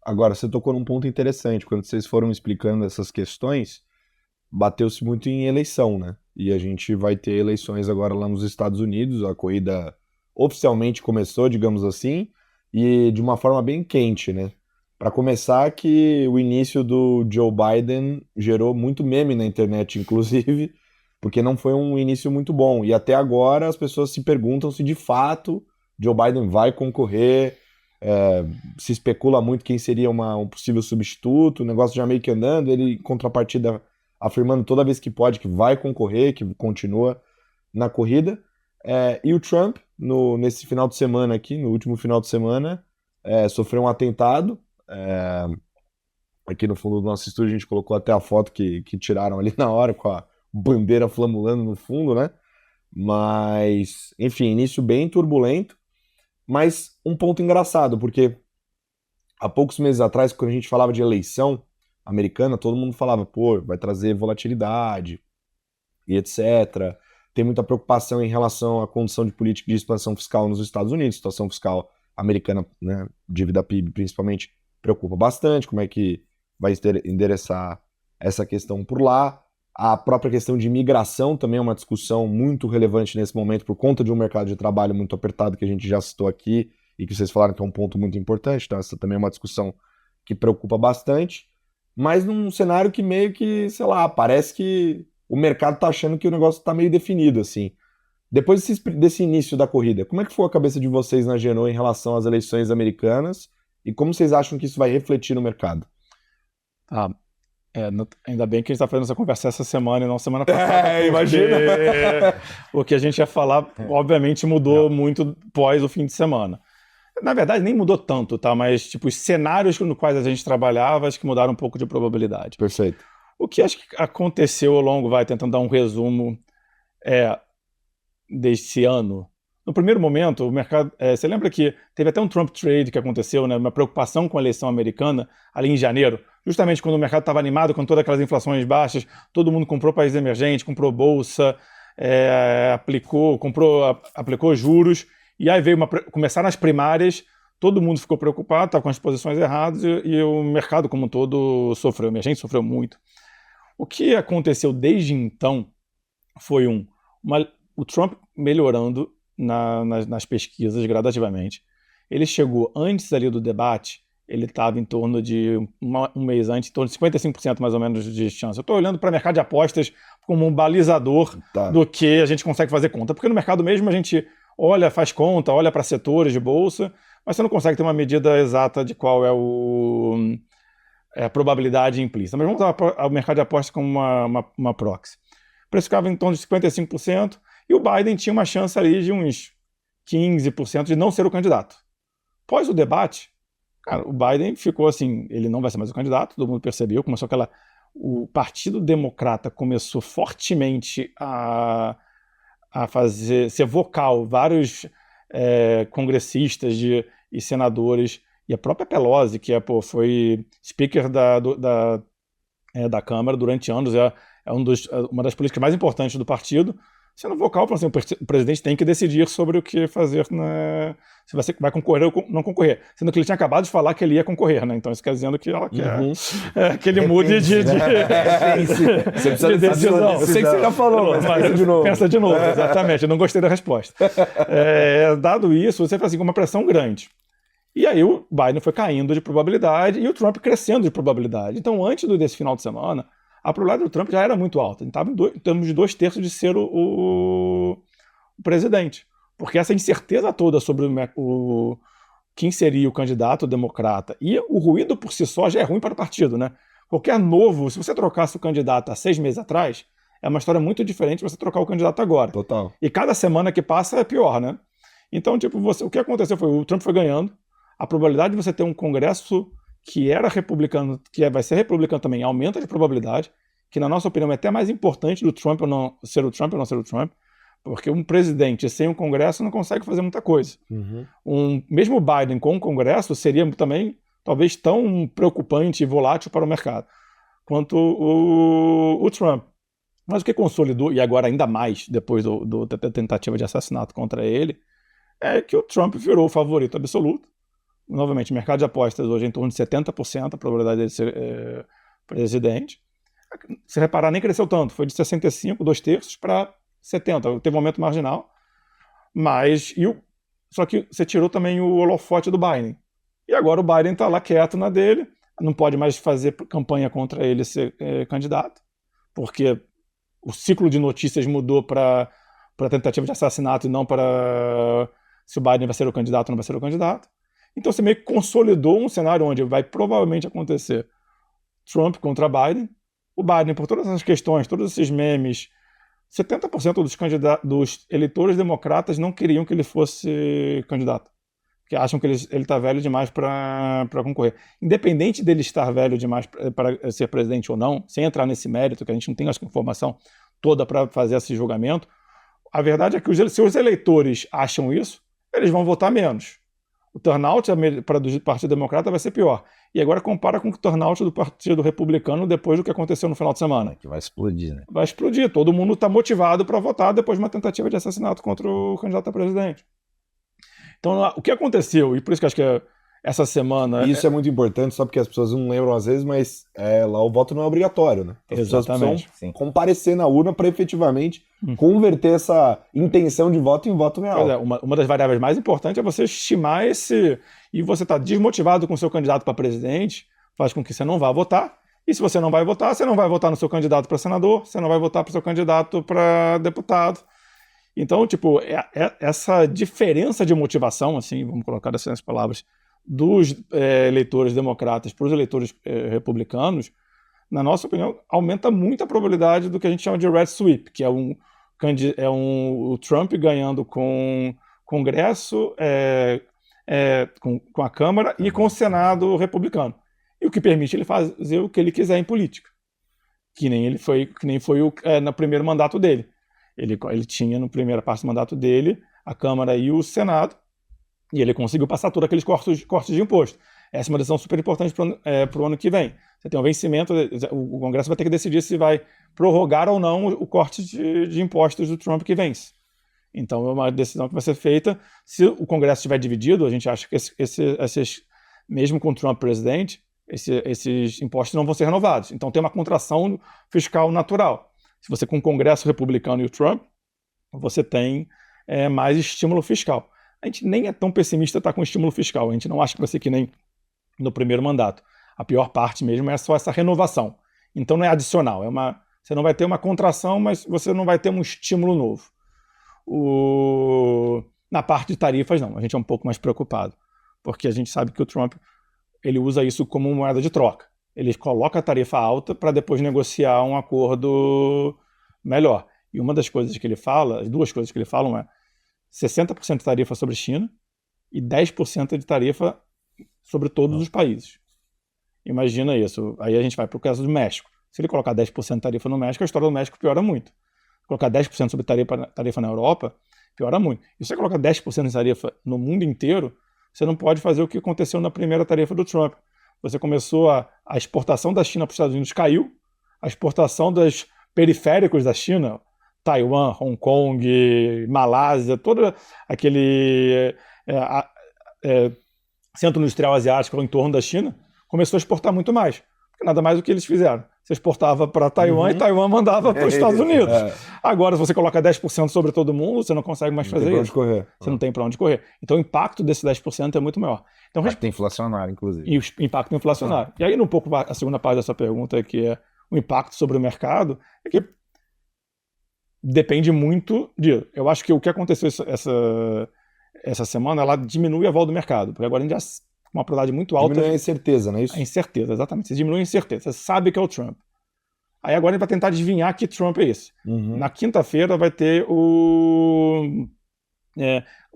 Agora, você tocou num ponto interessante. Quando vocês foram explicando essas questões, bateu-se muito em eleição, né? E a gente vai ter eleições agora lá nos Estados Unidos. A corrida oficialmente começou, digamos assim, e de uma forma bem quente, né? Para começar, que o início do Joe Biden gerou muito meme na internet, inclusive, porque não foi um início muito bom. E até agora as pessoas se perguntam se de fato Joe Biden vai concorrer. É, se especula muito quem seria um possível substituto, o negócio já meio que andando, ele em contrapartida afirmando toda vez que pode que vai concorrer, que continua na corrida. E o Trump, nesse final de semana aqui, no último final de semana, sofreu um atentado. É, aqui no fundo do nosso estúdio a gente colocou até a foto que tiraram ali na hora, com a bandeira flamulando no fundo, né? Mas, enfim, início bem turbulento, mas um ponto engraçado, porque há poucos meses atrás, quando a gente falava de eleição americana, todo mundo falava, pô, vai trazer volatilidade e etc. Tem muita preocupação em relação à condição de política de expansão fiscal nos Estados Unidos, situação fiscal americana, né, dívida PIB principalmente, preocupa bastante, como é que vai endereçar essa questão por lá. A própria questão de imigração também é uma discussão muito relevante nesse momento por conta de um mercado de trabalho muito apertado que a gente já citou aqui e que vocês falaram que é um ponto muito importante, então essa também é uma discussão que preocupa bastante, mas num cenário que meio que, sei lá, parece que o mercado tá achando que o negócio tá meio definido, assim. Depois desse início da corrida, como é que foi a cabeça de vocês na Geno em relação às eleições americanas e como vocês acham que isso vai refletir no mercado? Ah, ainda bem que a gente está fazendo essa conversa essa semana e não semana passada. Imagina! O que a gente ia falar, obviamente, mudou muito pós o fim de semana. Na verdade, nem mudou tanto, tá? Mas, tipo, os cenários no quais a gente trabalhava, acho que mudaram um pouco de probabilidade. Perfeito. O que acho que aconteceu ao longo, tentando dar um resumo, desse ano. No primeiro momento, o mercado. Você lembra que teve até um Trump trade que aconteceu, né? Uma preocupação com a eleição americana ali em janeiro, justamente quando o mercado estava animado, com todas aquelas inflações baixas, todo mundo comprou país emergente, comprou bolsa, aplicou juros, e aí começaram as primárias, todo mundo ficou preocupado, estava com as posições erradas, e o mercado como um todo sofreu, a emergente sofreu muito. O que aconteceu desde então foi o Trump melhorando nas pesquisas gradativamente. Ele chegou antes ali do debate, ele estava em torno de um mês antes, em torno de 55% mais ou menos de chance. Eu estou olhando para o mercado de apostas como um balizador do que a gente consegue fazer conta. Porque no mercado mesmo a gente olha, faz conta, olha para setores de bolsa, mas você não consegue ter uma medida exata de qual é a probabilidade implícita. Mas vamos usar o mercado de apostas como uma proxy. Precificava em torno de 55%, e o Biden tinha uma chance ali de uns 15% de não ser o candidato. Após o debate, cara, o Biden ficou assim, ele não vai ser mais o candidato, todo mundo percebeu, o Partido Democrata começou fortemente a ser vocal, vários congressistas e senadores, e a própria Pelosi, que foi speaker da Câmara durante anos, uma das políticas mais importantes do partido, sendo vocal, falando assim, o presidente tem que decidir sobre o que fazer, se vai concorrer ou não concorrer. Sendo que ele tinha acabado de falar que ele ia concorrer, né? Então isso quer dizendo que ela quer que ele mude de decisão. Eu sei que você já falou, mas pensa de novo. Pensa de novo, exatamente. Eu não gostei da resposta. Dado isso, você faz assim, com uma pressão grande. E aí o Biden foi caindo de probabilidade e o Trump crescendo de probabilidade. Então, antes desse final de semana, a probabilidade do Trump já era muito alta. Ele estava em termos de 2/3 de ser o presidente. Porque essa incerteza toda sobre quem seria o candidato democrata e o ruído por si só já é ruim para o partido, né? Qualquer novo, se você trocasse o candidato há 6 meses atrás, é uma história muito diferente de você trocar o candidato agora. Total. E cada semana que passa é pior, né? Então, tipo, o que aconteceu foi o Trump foi ganhando, a probabilidade de você ter um Congresso que era republicano, vai ser republicano também, aumenta de probabilidade, que na nossa opinião é até mais importante do Trump ou não ser o Trump, porque um presidente sem um Congresso não consegue fazer muita coisa. Mesmo o Biden com um Congresso seria também, talvez, tão preocupante e volátil para o mercado quanto o Trump. Mas o que consolidou, e agora ainda mais depois da tentativa de assassinato contra ele, é que o Trump virou o favorito absoluto. novamente, o mercado de apostas hoje é em torno de 70% a probabilidade dele ser presidente. Se reparar, nem cresceu tanto, foi de 65, 2/3, para 70, teve um aumento marginal, só que você tirou também o holofote do Biden. E agora o Biden está lá quieto na dele, não pode mais fazer campanha contra ele ser candidato, porque o ciclo de notícias mudou para tentativa de assassinato e não para se o Biden vai ser o candidato ou não vai ser o candidato. Então você meio que consolidou um cenário onde vai provavelmente acontecer Trump contra Biden. O Biden, por todas essas questões, todos esses memes, 70% dos eleitores democratas não queriam que ele fosse candidato, porque acham que ele está velho demais para concorrer. Independente dele estar velho demais para ser presidente ou não, sem entrar nesse mérito, que a gente não tem essa informação toda para fazer esse julgamento, a verdade é que se os eleitores acham isso, eles vão votar menos. O turnout para do Partido Democrata vai ser pior. E agora compara com o turnout do Partido Republicano depois do que aconteceu no final de semana. Que vai explodir, né? Vai explodir. Todo mundo está motivado para votar depois de uma tentativa de assassinato contra o candidato a presidente. Então, o que aconteceu, e por isso que acho que essa semana... Isso é muito importante, só porque as pessoas não lembram às vezes, mas lá o voto não é obrigatório, né? As pessoas precisam comparecer na urna para efetivamente converter essa intenção de voto em voto real. Pois é, uma das variáveis mais importantes é você estimar esse... E você está desmotivado com o seu candidato para presidente, faz com que você não vá votar. E se você não vai votar, você não vai votar no seu candidato para senador, você não vai votar para o seu candidato para deputado. Então, tipo, essa diferença de motivação, assim, vamos colocar essas palavras, dos eleitores democratas para os eleitores republicanos, na nossa opinião, aumenta muito a probabilidade do que a gente chama de red sweep, que é o Trump ganhando com o Congresso, com a Câmara e com o Senado republicano. E o que permite ele fazer o que ele quiser em política. Que nem foi no primeiro mandato dele. Ele tinha, na primeira parte do mandato dele, a Câmara e o Senado, e ele conseguiu passar todos aqueles cortes de imposto. Essa é uma decisão super importante para o ano que vem. Você tem um vencimento, o Congresso vai ter que decidir se vai prorrogar ou não o corte de impostos do Trump que vence. Então é uma decisão que vai ser feita. Se o Congresso estiver dividido, a gente acha que mesmo com o Trump presidente, esses impostos não vão ser renovados. Então tem uma contração fiscal natural. Se você com o Congresso republicano e o Trump, você tem mais estímulo fiscal. A gente nem é tão pessimista estar com estímulo fiscal. A gente não acha que vai ser que nem no primeiro mandato. A pior parte mesmo é só essa renovação. Então não é adicional. Você não vai ter uma contração, mas você não vai ter um estímulo novo. Na parte de tarifas, não. A gente é um pouco mais preocupado. Porque a gente sabe que o Trump ele usa isso como moeda de troca. Ele coloca a tarifa alta para depois negociar um acordo melhor. E uma das coisas que ele fala, as duas coisas que ele fala é 60% de tarifa sobre China e 10% de tarifa sobre todos os países. Imagina isso. Aí a gente vai para o caso do México. Se ele colocar 10% de tarifa no México, a história do México piora muito. Colocar 10% sobre tarifa na Europa, piora muito. E se você colocar 10% de tarifa no mundo inteiro, você não pode fazer o que aconteceu na primeira tarifa do Trump. Você começou a exportação da China para os Estados Unidos caiu, a exportação dos periféricos da China, Taiwan, Hong Kong, Malásia, todo aquele centro industrial asiático em torno da China, começou a exportar muito mais. Porque nada mais do que eles fizeram. Você exportava para Taiwan e Taiwan mandava para os Estados Unidos. Agora, se você coloca 10% sobre todo mundo, você não consegue mais fazer isso. Você não tem para onde correr. Então, o impacto desse 10% é muito maior. Então, impacto inflacionário, inclusive. E o impacto inflacionário. E aí, um pouco, a segunda parte dessa pergunta, que é o impacto sobre o mercado, é que depende muito de... Eu acho que o que aconteceu essa semana, ela diminui a volta do mercado. Porque agora a gente já... uma probabilidade muito alta. Diminui a incerteza, não é isso? A incerteza, exatamente. Você diminui a incerteza. Você sabe que é o Trump. Aí agora a gente vai tentar adivinhar que Trump é esse. Na quinta-feira vai ter o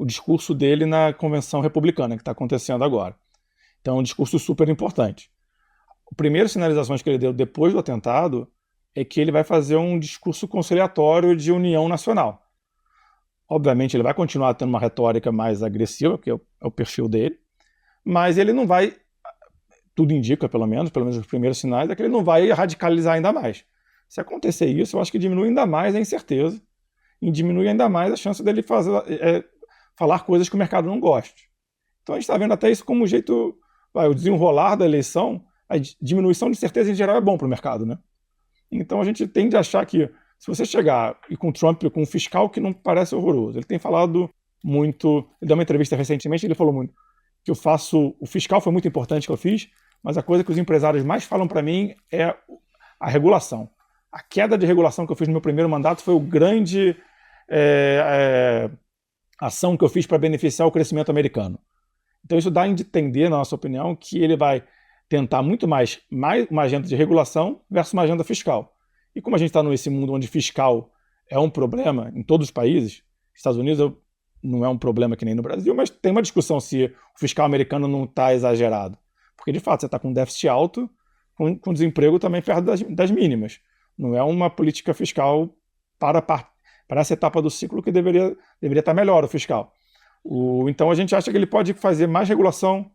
discurso dele na convenção republicana, que está acontecendo agora. Então é um discurso super importante. A primeira sinalizações que ele deu depois do atentado é que ele vai fazer um discurso conciliatório de união nacional. Obviamente ele vai continuar tendo uma retórica mais agressiva, porque é o perfil dele, mas ele não vai, tudo indica pelo menos os primeiros sinais, é que ele não vai radicalizar ainda mais. Se acontecer isso, eu acho que diminui ainda mais a incerteza e diminui ainda mais a chance dele falar coisas que o mercado não goste. Então a gente está vendo até isso como um jeito, o desenrolar da eleição, a diminuição de certeza em geral é bom para o mercado, né? Então a gente tende a achar que se você chegar e com o Trump, com um fiscal que não parece horroroso, ele tem falado muito, ele deu uma entrevista recentemente, ele falou muito que o fiscal foi muito importante que eu fiz, mas a coisa que os empresários mais falam para mim é a regulação. A queda de regulação que eu fiz no meu primeiro mandato foi o grande ação que eu fiz para beneficiar o crescimento americano. Então isso dá a entender, na nossa opinião, que ele vai tentar muito mais uma agenda de regulação versus uma agenda fiscal. E como a gente está nesse mundo onde fiscal é um problema em todos os países, Estados Unidos não é um problema que nem no Brasil, mas tem uma discussão se o fiscal americano não está exagerado. Porque, de fato, você está com um déficit alto, com desemprego também perto das mínimas. Não é uma política fiscal para essa etapa do ciclo que deveria estar melhor o fiscal. Então, a gente acha que ele pode fazer mais regulação,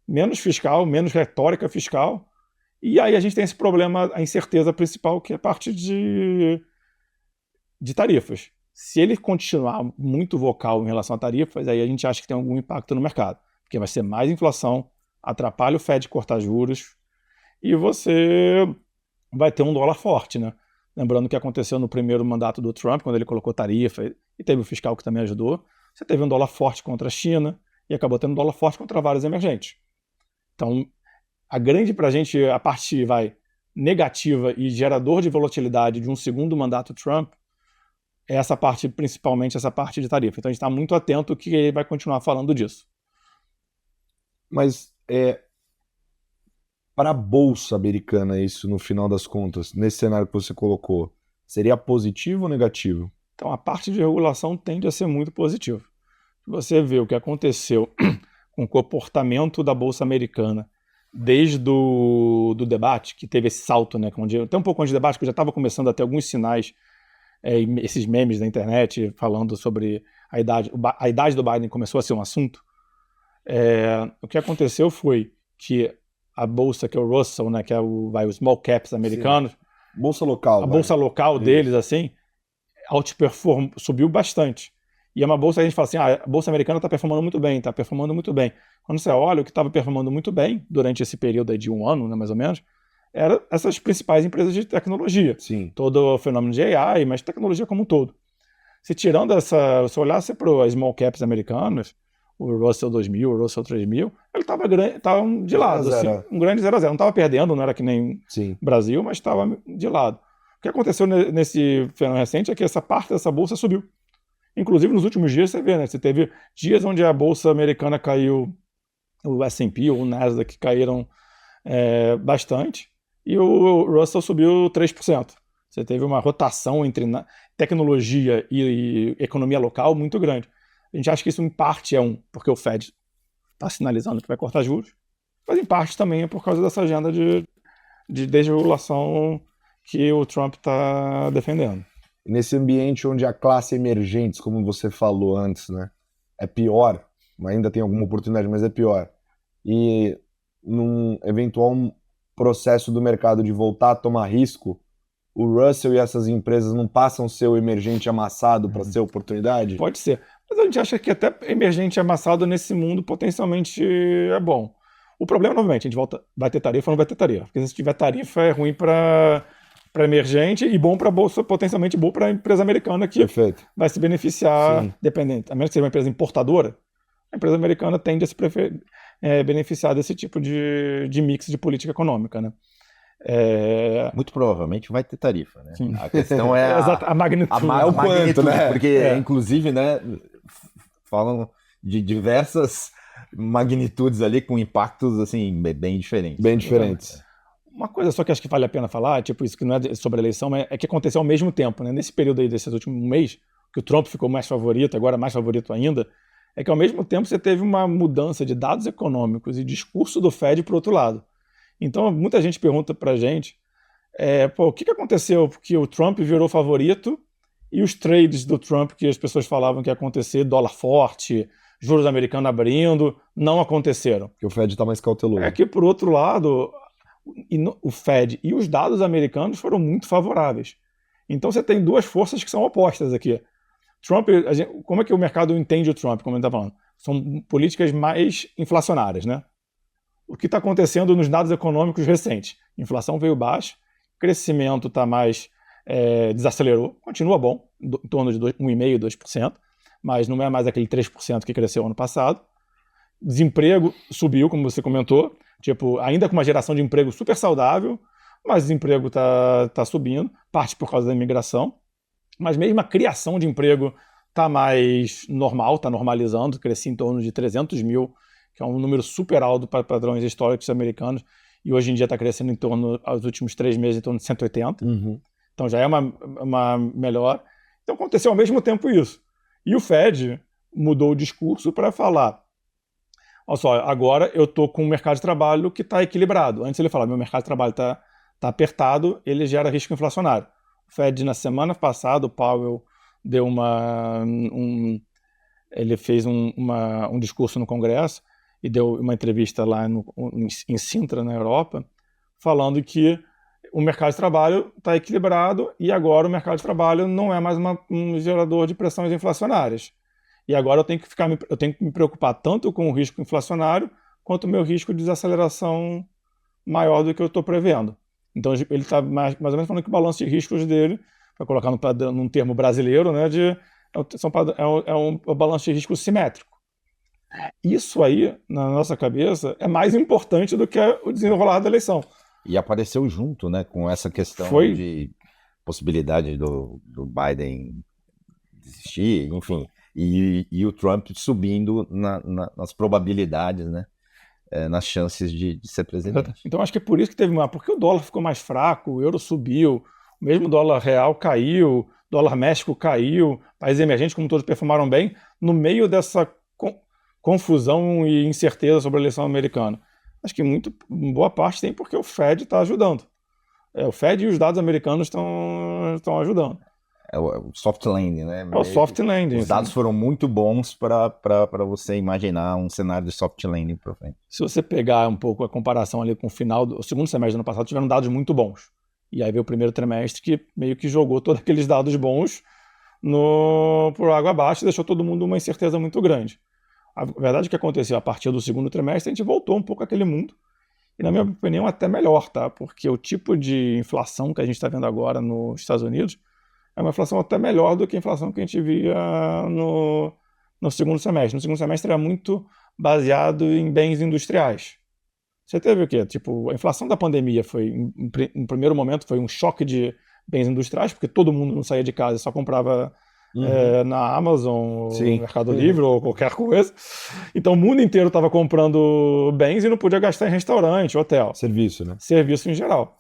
menos fiscal, menos retórica fiscal, e aí a gente tem esse problema, a incerteza principal, que é a parte de tarifas. Se ele continuar muito vocal em relação a tarifas, aí a gente acha que tem algum impacto no mercado, porque vai ser mais inflação, atrapalha o Fed cortar juros, e você vai ter um dólar forte, né? Lembrando o que aconteceu no primeiro mandato do Trump, quando ele colocou tarifa, e teve o fiscal que também ajudou, você teve um dólar forte contra a China, e acabou tendo um dólar forte contra vários emergentes. Então, a grande para a gente, a parte negativa e gerador de volatilidade de um segundo mandato Trump, é essa parte, principalmente essa parte de tarifa. Então a gente está muito atento que ele vai continuar falando disso. Mas para a Bolsa Americana, isso no final das contas, nesse cenário que você colocou, seria positivo ou negativo? Então a parte de regulação tende a ser muito positiva. Se você vê o que aconteceu com o comportamento da Bolsa Americana desde do debate, que teve esse salto, né, até um pouco antes do debate, que já estava começando a ter alguns sinais, esses memes da internet falando sobre a idade do Biden começou a ser um assunto. O que aconteceu foi que a bolsa, que é o Russell, né, que é os small caps americanos, sim, bolsa local, a bolsa local deles, assim, subiu bastante. E é uma bolsa que a gente fala assim, a bolsa americana está performando muito bem, está performando muito bem. Quando você olha o que estava performando muito bem durante esse período aí de um ano, né, mais ou menos, eram essas principais empresas de tecnologia. Sim. Todo o fenômeno de AI, mas tecnologia como um todo. Se tirando se olhasse para os small caps americanos, o Russell 2000, o Russell 3000, ele estava de lado, assim, um grande 0-0. Não estava perdendo, não era que nem Brasil, mas estava de lado. O que aconteceu nesse fenômeno recente é que essa parte dessa bolsa subiu. Inclusive, nos últimos dias, você vê, né? Você teve dias onde a bolsa americana caiu, o S&P ou o Nasdaq caíram bastante, e o Russell subiu 3%. Você teve uma rotação entre tecnologia e economia local muito grande. A gente acha que isso, em parte, porque o Fed está sinalizando que vai cortar juros, mas, em parte, também é por causa dessa agenda de desregulação que o Trump está defendendo. Nesse ambiente onde a classe emergentes, como você falou antes, né, é pior, ainda tem alguma oportunidade, mas é pior, e num eventual processo do mercado de voltar a tomar risco, o Russell e essas empresas não passam a ser o emergente amassado para ser oportunidade? Pode ser, mas a gente acha que até emergente amassado nesse mundo potencialmente é bom. O problema, novamente, a gente vai ter tarifa ou não vai ter tarifa, porque se tiver tarifa é ruim para emergente e bom para a bolsa, potencialmente bom para a empresa americana que vai se beneficiar, dependente. A menos que seja uma empresa importadora, a empresa americana tende a se beneficiar desse tipo de mix de política econômica, né? Muito provavelmente vai ter tarifa, né? Sim. A questão é a magnitude. O quanto, né? Porque, inclusive, né, falam de diversas magnitudes ali com impactos, assim, bem diferentes. Bem diferentes. Uma coisa só que acho que vale a pena falar, tipo, isso que não é sobre a eleição, mas é que aconteceu ao mesmo tempo, né? Nesse período aí, desses últimos mês, que o Trump ficou mais favorito, agora mais favorito ainda, é que ao mesmo tempo você teve uma mudança de dados econômicos e discurso do Fed para o outro lado. Então, muita gente pergunta pra gente, o que aconteceu? Porque o Trump virou favorito e os trades do Trump, que as pessoas falavam que ia acontecer, dólar forte, juros americanos abrindo, não aconteceram. Porque o Fed está mais cauteloso. É que, por outro lado, o Fed e os dados americanos foram muito favoráveis. Então você tem duas forças que são opostas aqui. Trump, como é que o mercado entende o Trump, como ele está falando? são políticas mais inflacionárias, né? O que está acontecendo nos dados econômicos recentes? Inflação veio baixa, crescimento está mais desacelerou, continua bom, em torno de 1,5%, 2%, mas não é mais aquele 3% que cresceu ano passado. Desemprego subiu, como você comentou, tipo, ainda com uma geração de emprego super saudável, mas o desemprego está subindo, parte por causa da imigração, mas mesmo a criação de emprego está mais normal, está normalizando, crescia em torno de 300 mil, que é um número super alto para padrões históricos americanos, e hoje em dia está crescendo em torno, aos últimos 3 meses, em torno de 180. Então já é uma melhor. Então aconteceu ao mesmo tempo isso. E o Fed mudou o discurso para falar, olha só, agora eu estou com um mercado de trabalho que está equilibrado. Antes ele falava, meu mercado de trabalho está apertado, ele gera risco inflacionário. O Fed, na semana passada, o Powell deu ele fez um discurso no Congresso e deu uma entrevista lá em Sintra, na Europa, falando que o mercado de trabalho está equilibrado e agora o mercado de trabalho não é mais um gerador de pressões inflacionárias. E agora eu tenho que me preocupar tanto com o risco inflacionário quanto o meu risco de desaceleração maior do que eu estou prevendo. Então ele está mais ou menos falando que o balanço de riscos dele, para colocar num termo brasileiro, né, é um balanço de risco simétrico. Isso aí, na nossa cabeça, é mais importante do que o desenrolar da eleição. E apareceu junto, né, com essa questão de possibilidade do Biden desistir, enfim, e o Trump subindo nas probabilidades, né, nas chances de ser presidente. Então acho que é por isso que teve porque o dólar ficou mais fraco, o euro subiu, o mesmo dólar real caiu, dólar México caiu, países emergentes como todos performaram bem, no meio dessa confusão e incerteza sobre a eleição americana. Acho que boa parte tem porque o Fed está ajudando. O Fed e os dados americanos estão ajudando. É o soft landing, né? É o soft landing. Os dados foram muito bons para você imaginar um cenário de soft landing para frente. Se você pegar um pouco a comparação ali com o segundo semestre do ano passado, tiveram dados muito bons. E aí veio o primeiro trimestre que meio que jogou todos aqueles dados bons por água abaixo e deixou todo mundo uma incerteza muito grande. A verdade é que aconteceu a partir do segundo trimestre, a gente voltou um pouco àquele mundo. E, na minha opinião, até melhor, tá? Porque o tipo de inflação que a gente está vendo agora nos Estados Unidos é uma inflação até melhor do que a inflação que a gente via no segundo semestre. No segundo semestre era muito baseado em bens industriais. Você teve o quê? Tipo, a inflação da pandemia foi, em primeiro momento, foi um choque de bens industriais, porque todo mundo não saía de casa e só comprava na Amazon, Sim. no Mercado Livre ou qualquer coisa. Então o mundo inteiro estava comprando bens e não podia gastar em restaurante, hotel. Serviço, né? Serviço em geral.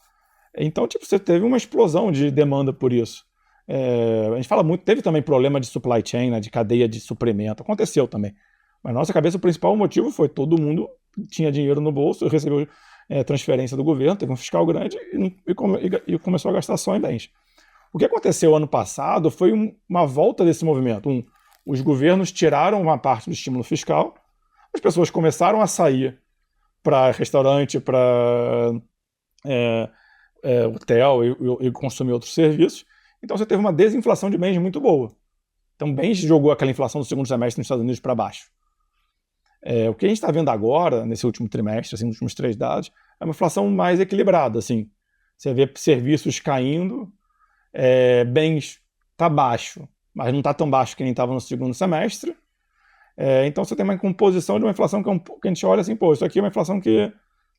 Então, tipo, você teve uma explosão de demanda por isso. A gente fala muito, teve também problema de supply chain, né, de cadeia de suprimento. Aconteceu também. Mas na nossa cabeça o principal motivo foi todo mundo tinha dinheiro no bolso, recebeu transferência do governo, teve um fiscal grande e começou a gastar só em bens. O que aconteceu ano passado foi uma volta desse movimento. Os governos tiraram uma parte do estímulo fiscal, as pessoas começaram a sair para restaurante, para hotel e consumir outros serviços. Então você teve uma desinflação de bens muito boa. Então bens jogou aquela inflação do segundo semestre nos Estados Unidos para baixo. O que a gente está vendo agora, nesse último trimestre, assim, nos últimos 3 dados, é uma inflação mais equilibrada. Assim. Você vê serviços caindo, bens está baixo, mas não está tão baixo que nem estava no segundo semestre. Então você tem uma composição de uma inflação que a gente olha assim, pô, isso aqui é uma inflação que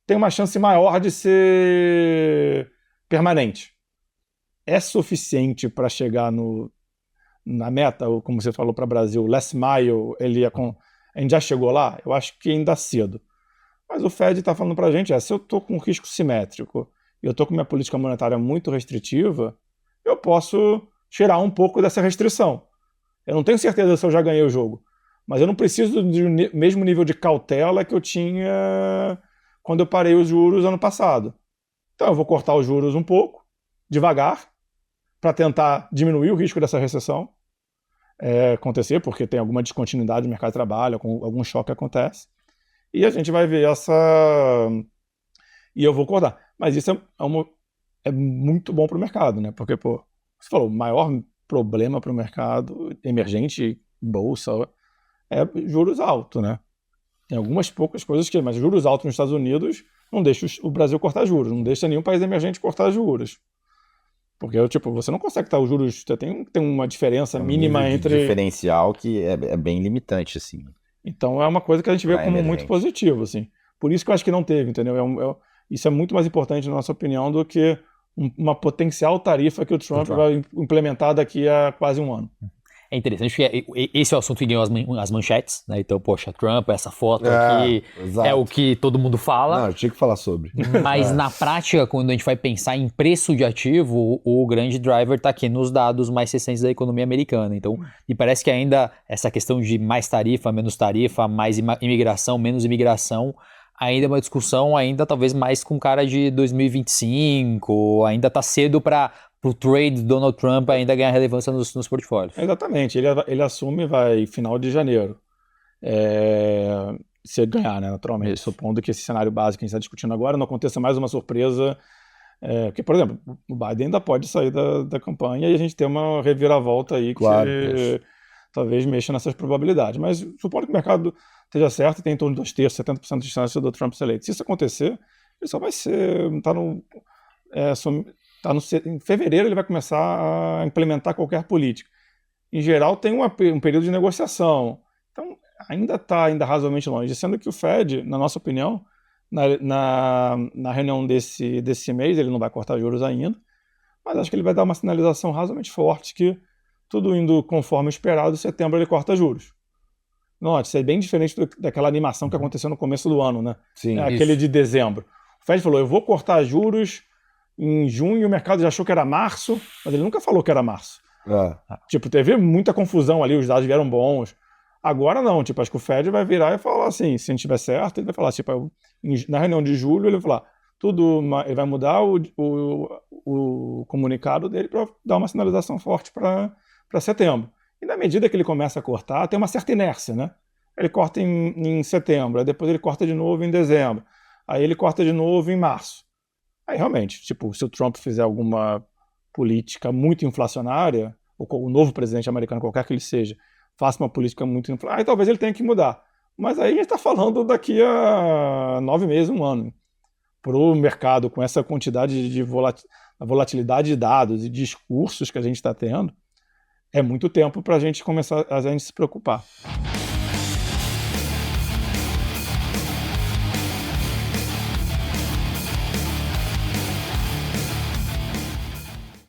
tem uma chance maior de ser permanente. É suficiente para chegar na meta, ou como você falou para o Brasil, last mile, a gente já chegou lá? Eu acho que ainda cedo. Mas o Fed está falando para a gente, se eu estou com risco simétrico e eu estou com minha política monetária muito restritiva, eu posso tirar um pouco dessa restrição. Eu não tenho certeza se eu já ganhei o jogo, mas eu não preciso do mesmo nível de cautela que eu tinha quando eu parei os juros ano passado. Então eu vou cortar os juros um pouco, devagar, para tentar diminuir o risco dessa recessão acontecer, porque tem alguma descontinuidade no mercado de trabalho, algum choque acontece. E a gente vai ver e eu vou cortar. Mas isso é muito bom para o mercado, né? Porque, pô, você falou, o maior problema para o mercado emergente, bolsa, é juros altos, né? Tem algumas poucas coisas mas juros altos nos Estados Unidos não deixa o Brasil cortar juros, não deixa nenhum país emergente cortar juros. Porque, tipo, você não consegue estar os juros, você tem uma diferença mínima entre... diferencial que é bem limitante, assim. Então é uma coisa que a gente vê como muito positivo, assim. Por isso que eu acho que não teve, entendeu? Isso é muito mais importante, na nossa opinião, do que uma potencial tarifa que o Trump vai implementar daqui a quase um ano. É interessante que esse é o assunto que ganhou as manchetes, né? Então, poxa, Trump, essa foto aqui é o que todo mundo fala. Não, eu tinha que falar sobre. Mas na prática, quando a gente vai pensar em preço de ativo, o grande driver está aqui nos dados mais recentes da economia americana. Então, me parece que ainda essa questão de mais tarifa, mais imigração, menos imigração, ainda é uma discussão ainda talvez mais com cara de 2025, ainda está cedo para o trade do Donald Trump ainda ganhar relevância nos portfólios. Exatamente, ele assume, vai final de janeiro, se ele ganhar, né, naturalmente, supondo que esse cenário básico que a gente está discutindo agora não aconteça mais uma surpresa, porque, por exemplo, o Biden ainda pode sair da campanha e a gente ter uma reviravolta aí que talvez mexa nessas probabilidades, mas supondo que o mercado esteja certo e tem em torno de 2/3, 70% de chance do Trump ser eleito. Se isso acontecer, ele só vai ser, em fevereiro ele vai começar a implementar qualquer política. Em geral, tem um período de negociação. Então, ainda está razoavelmente longe. Sendo que o Fed, na nossa opinião, na reunião desse mês, ele não vai cortar juros ainda, mas acho que ele vai dar uma sinalização razoavelmente forte que, tudo indo conforme esperado, em setembro ele corta juros. Note, isso é bem diferente daquela animação que aconteceu no começo do ano, né? Sim, aquele de dezembro. O Fed falou, eu vou cortar juros em junho, o mercado já achou que era março, mas ele nunca falou que era março. Tipo, teve muita confusão ali, os dados vieram bons. Agora não, tipo, acho que o Fed vai virar e falar assim, se a gente tiver certo, ele vai falar, tipo, na reunião de julho ele vai falar, ele vai mudar o comunicado dele para dar uma sinalização forte para setembro. E na medida que ele começa a cortar, tem uma certa inércia, né? Ele corta em setembro, aí depois ele corta de novo em dezembro, aí ele corta de novo em março. Aí realmente, tipo, se o Trump fizer alguma política muito inflacionária, ou o novo presidente americano, qualquer que ele seja, faça uma política muito inflacionária, aí talvez ele tenha que mudar. Mas aí a gente está falando daqui a 9 meses, um ano. Para o mercado, com essa quantidade de volatilidade de dados e discursos que a gente está tendo, é muito tempo para a gente começar a se preocupar.